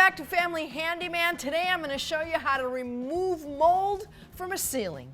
back to Family Handyman. Today I'm going to show you how to remove mold from a ceiling.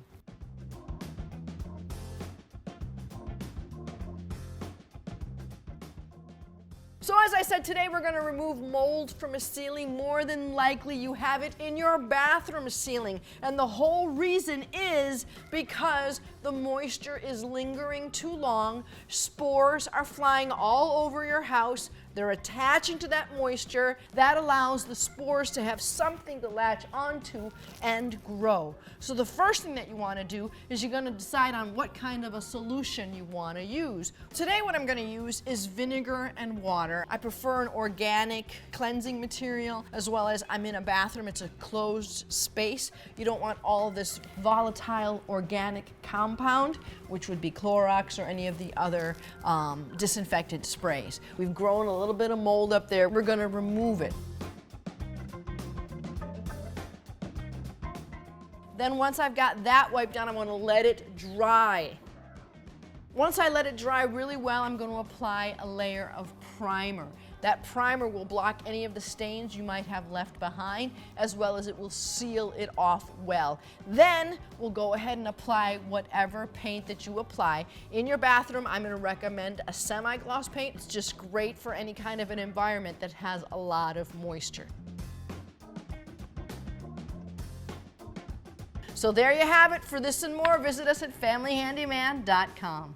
So as I said, today we're going to remove mold from a ceiling. More than likely you have it in your bathroom ceiling. And the whole reason is because the moisture is lingering too long. Spores are flying all over your house. They're attaching to that moisture. That allows the spores to have something to latch onto and grow. So the first thing that you want to do is you're going to decide on what kind of a solution you want to use. Today what I'm going to use is vinegar and water. I prefer an organic cleansing material, as well as I'm in a bathroom. It's a closed space. You don't want all of this volatile organic compound, which would be Clorox or any of the other disinfectant sprays. We've grown a little bit of mold up there. We're going to remove it. Then once I've got that wiped down, I'm going to let it dry. Once I let it dry really well, I'm going to apply a layer of primer. That primer will block any of the stains you might have left behind, as well as it will seal it off well. Then we'll go ahead and apply whatever paint that you apply. In your bathroom, I'm going to recommend a semi-gloss paint. It's just great for any kind of an environment that has a lot of moisture. So there you have it. For this and more, visit us at familyhandyman.com.